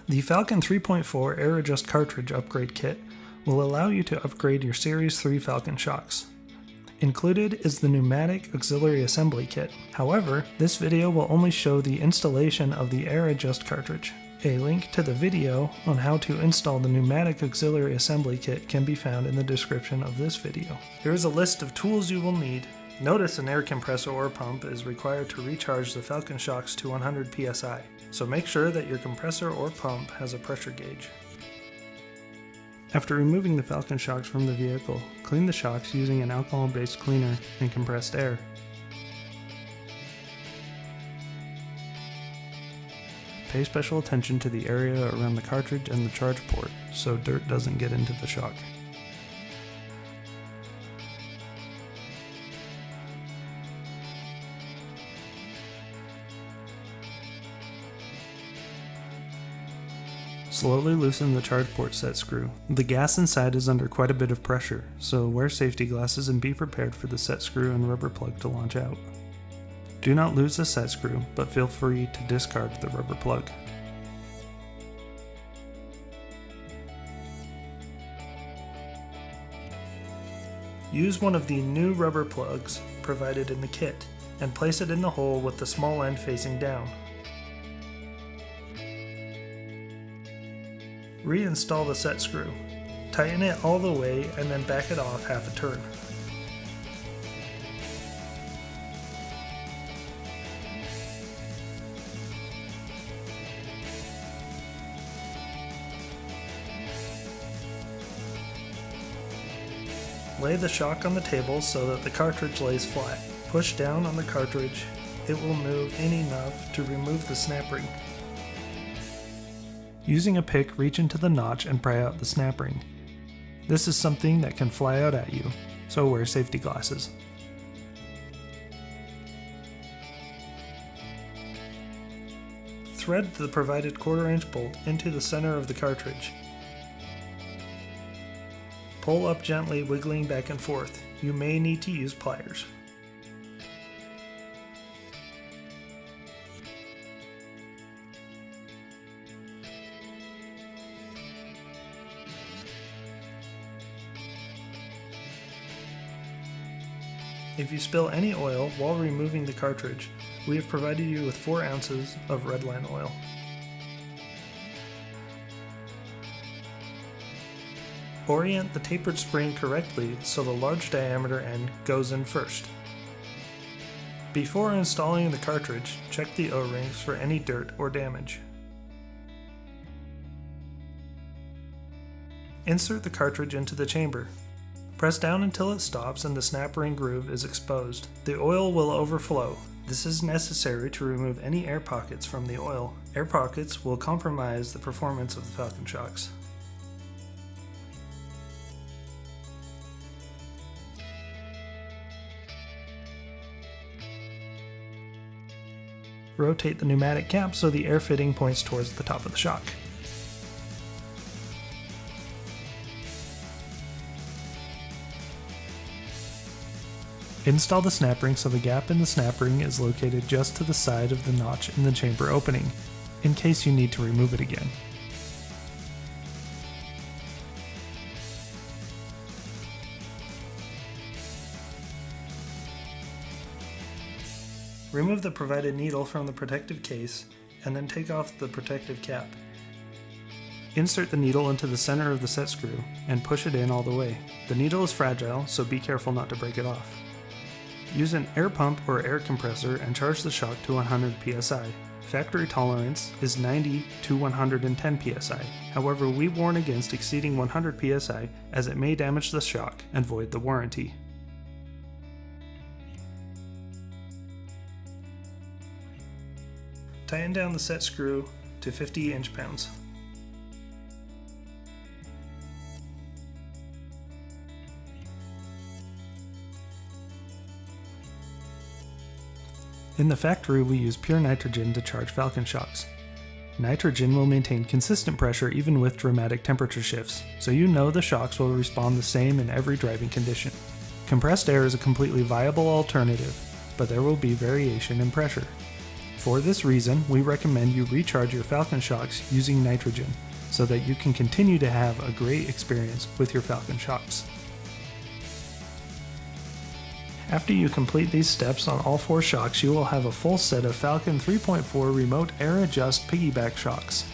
The Falcon 3.4 Air Adjust Cartridge Upgrade Kit will allow you to upgrade your Series 3 Falcon shocks. Included is the Pneumatic Auxiliary Assembly Kit. However, this video will only show the installation of the Air Adjust cartridge. A link to the video on how to install the Pneumatic Auxiliary Assembly Kit can be found in the description of this video. Here is a list of tools you will need. Notice an air compressor or pump is required to recharge the Falcon shocks to 100 psi, so make sure that your compressor or pump has a pressure gauge. After removing the Falcon shocks from the vehicle, clean the shocks using an alcohol-based cleaner and compressed air. Pay special attention to the area around the cartridge and the charge port so dirt doesn't get into the shock. Slowly loosen the charge port set screw. The gas inside is under quite a bit of pressure, so wear safety glasses and be prepared for the set screw and rubber plug to launch out. Do not lose the set screw, but feel free to discard the rubber plug. Use one of the new rubber plugs provided in the kit and place it in the hole with the small end facing down. Reinstall the set screw. Tighten it all the way and then back it off half a turn. Lay the shock on the table so that the cartridge lays flat. Push down on the cartridge. It will move in enough to remove the snap ring. Using a pick, reach into the notch and pry out the snap ring. This is something that can fly out at you, so wear safety glasses. Thread the provided 1/4-inch bolt into the center of the cartridge. Pull up gently, wiggling back and forth. You may need to use pliers. If you spill any oil while removing the cartridge, we have provided you with 4 ounces of redline oil. Orient the tapered spring correctly so the large diameter end goes in first. Before installing the cartridge, check the O-rings for any dirt or damage. Insert the cartridge into the chamber. Press down until it stops and the snap ring groove is exposed. The oil will overflow. This is necessary to remove any air pockets from the oil. Air pockets will compromise the performance of the Falcon shocks. Rotate the pneumatic cap so the air fitting points towards the top of the shock. Install the snap ring so the gap in the snap ring is located just to the side of the notch in the chamber opening, in case you need to remove it again. Remove the provided needle from the protective case and then take off the protective cap. Insert the needle into the center of the set screw and push it in all the way. The needle is fragile, so be careful not to break it off. Use an air pump or air compressor and charge the shock to 100 psi. Factory tolerance is 90 to 110 psi. However, we warn against exceeding 100 psi as it may damage the shock and void the warranty. Tighten down the set screw to 50 inch-pounds. In the factory, we use pure nitrogen to charge Falcon shocks. Nitrogen will maintain consistent pressure even with dramatic temperature shifts, so you know the shocks will respond the same in every driving condition. Compressed air is a completely viable alternative, but there will be variation in pressure. For this reason, we recommend you recharge your Falcon shocks using nitrogen, so that you can continue to have a great experience with your Falcon shocks. After you complete these steps on all 4 shocks, you will have a full set of Falcon 3.4 remote air adjust piggyback shocks.